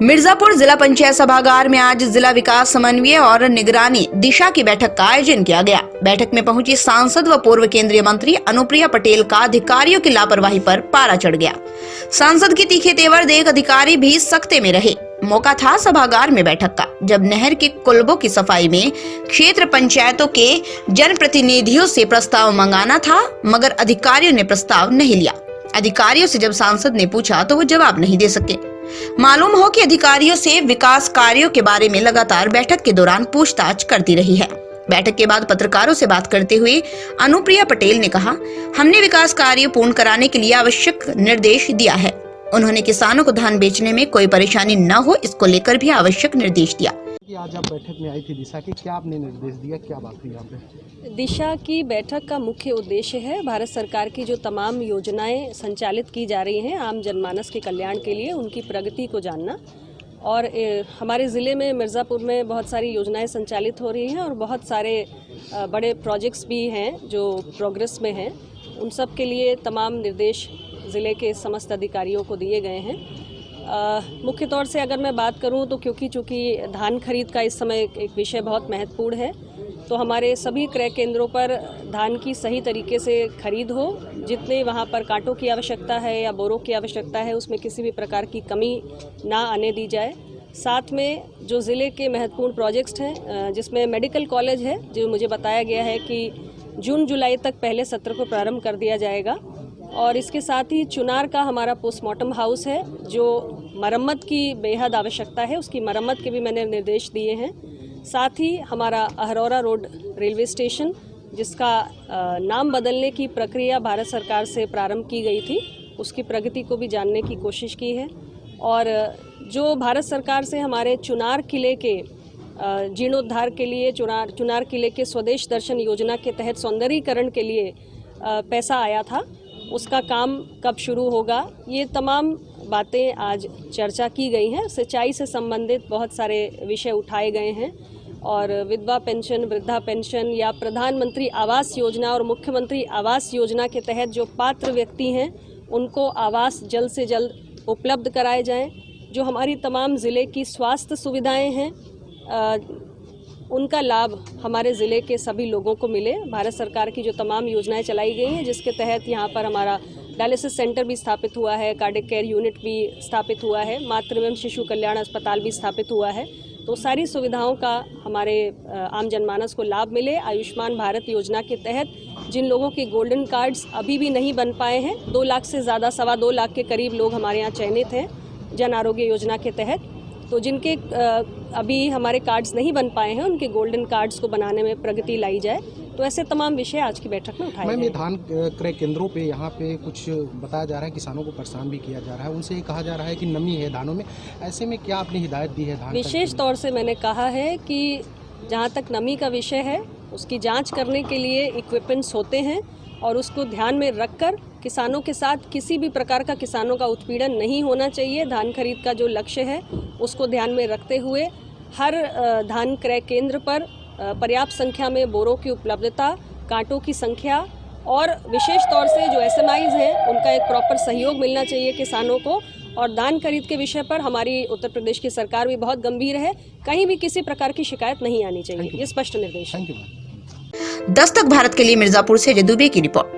मिर्जापुर जिला पंचायत सभागार में आज जिला विकास समन्वय और निगरानी दिशा की बैठक का आयोजन किया गया। बैठक में पहुंची सांसद व पूर्व केंद्रीय मंत्री अनुप्रिया पटेल का अधिकारियों की लापरवाही पर पारा चढ़ गया। सांसद की तीखे तेवर देख अधिकारी भी सख्ते में रहे। मौका था सभागार में बैठक का, जब नहर के कुलबों की सफाई में क्षेत्र पंचायतों के जनप्रतिनिधियों से प्रस्ताव मंगाना था, मगर अधिकारियों ने प्रस्ताव नहीं लिया। अधिकारियों से जब सांसद ने पूछा तो वो जवाब नहीं दे सके। मालूम हो कि अधिकारियों से विकास कार्यों के बारे में लगातार बैठक के दौरान पूछताछ करती रही है। बैठक के बाद पत्रकारों से बात करते हुए अनुप्रिया पटेल ने कहा, हमने विकास कार्य पूर्ण कराने के लिए आवश्यक निर्देश दिया है। उन्होंने किसानों को धान बेचने में कोई परेशानी न हो, इसको लेकर भी आवश्यक निर्देश दिया। आज आप बैठक में आई थी दिशा की, क्या आपने निर्देश दिया, क्या बात हुई यहाँ पे? दिशा की बैठक का मुख्य उद्देश्य है भारत सरकार की जो तमाम योजनाएं संचालित की जा रही हैं आम जनमानस के कल्याण के लिए, उनकी प्रगति को जानना। और हमारे ज़िले में मिर्ज़ापुर में बहुत सारी योजनाएं संचालित हो रही हैं और बहुत सारे बड़े प्रोजेक्ट्स भी हैं जो प्रोग्रेस में हैं। उन सब के लिए तमाम निर्देश ज़िले के समस्त अधिकारियों को दिए गए हैं। मुख्य तौर से अगर मैं बात करूं तो क्योंकि चूँकि धान खरीद का इस समय एक विषय बहुत महत्वपूर्ण है, तो हमारे सभी क्रय केंद्रों पर धान की सही तरीके से खरीद हो। जितने वहां पर कांटों की आवश्यकता है या बोरों की आवश्यकता है, उसमें किसी भी प्रकार की कमी ना आने दी जाए। साथ में जो ज़िले के महत्वपूर्ण प्रोजेक्ट्स हैं, जिसमें मेडिकल कॉलेज है, जो मुझे बताया गया है कि जून जुलाई तक पहले सत्र को प्रारंभ कर दिया जाएगा। और इसके साथ ही चुनार का हमारा पोस्टमार्टम हाउस है, जो मरम्मत की बेहद आवश्यकता है, उसकी मरम्मत के भी मैंने निर्देश दिए हैं। साथ ही हमारा अहरौरा रोड रेलवे स्टेशन, जिसका नाम बदलने की प्रक्रिया भारत सरकार से प्रारंभ की गई थी, उसकी प्रगति को भी जानने की कोशिश की है। और जो भारत सरकार से हमारे चुनार किले के जीर्णोद्धार के लिए, चुनार किले के स्वदेश दर्शन योजना के तहत सौंदर्यीकरण के लिए पैसा आया था, उसका काम कब शुरू होगा, ये तमाम बातें आज चर्चा की गई हैं। सिंचाई से संबंधित बहुत सारे विषय उठाए गए हैं और विधवा पेंशन, वृद्धा पेंशन या प्रधानमंत्री आवास योजना और मुख्यमंत्री आवास योजना के तहत जो पात्र व्यक्ति हैं उनको आवास जल्द से जल्द उपलब्ध कराए जाएं। जो हमारी तमाम ज़िले की स्वास्थ्य सुविधाएं हैं, उनका लाभ हमारे ज़िले के सभी लोगों को मिले। भारत सरकार की जो तमाम योजनाएं चलाई गई हैं, जिसके तहत यहाँ पर हमारा डायलिसिस सेंटर भी स्थापित हुआ है, कार्डियक केयर यूनिट भी स्थापित हुआ है, मातृ एवं शिशु कल्याण अस्पताल भी स्थापित हुआ है। तो सारी सुविधाओं का हमारे आम जनमानस को लाभ मिले। आयुष्मान भारत योजना के तहत जिन लोगों के गोल्डन कार्ड्स अभी भी नहीं बन पाए हैं, 2 लाख से ज़्यादा, 2.25 लाख के करीब लोग हमारे यहाँ चयनित हैं जन आरोग्य योजना के तहत। तो जिनके अभी हमारे कार्ड्स नहीं बन पाए हैं, उनके गोल्डन कार्ड्स को बनाने में प्रगति लाई जाए। तो ऐसे तमाम विषय आज की बैठक में उठाए गए। मैम, धान क्रय केंद्रों पे यहाँ पे कुछ बताया जा रहा है, किसानों को परेशान भी किया जा रहा है, उनसे ये कहा जा रहा है कि नमी है धानों में। ऐसे में क्या आपने हिदायत दी है? धान विशेष तौर से मैंने कहा है कि जहाँ तक नमी का विषय है, उसकी जाँच करने के लिए इक्विपमेंट्स होते हैं और उसको ध्यान में रखकर किसानों के साथ किसी भी प्रकार का किसानों का उत्पीड़न नहीं होना चाहिए। धान खरीद का जो लक्ष्य है उसको ध्यान में रखते हुए हर धान क्रय केंद्र पर पर्याप्त संख्या में बोरों की उपलब्धता, कांटों की संख्या और विशेष तौर से जो SMIs हैं उनका एक प्रॉपर सहयोग मिलना चाहिए किसानों को। और धान खरीद के विषय पर हमारी उत्तर प्रदेश की सरकार भी बहुत गंभीर है, कहीं भी किसी प्रकार की शिकायत नहीं आनी चाहिए, ये स्पष्ट निर्देश है। दस्तक भारत के लिए मिर्जापुर से जय दुबे की रिपोर्ट।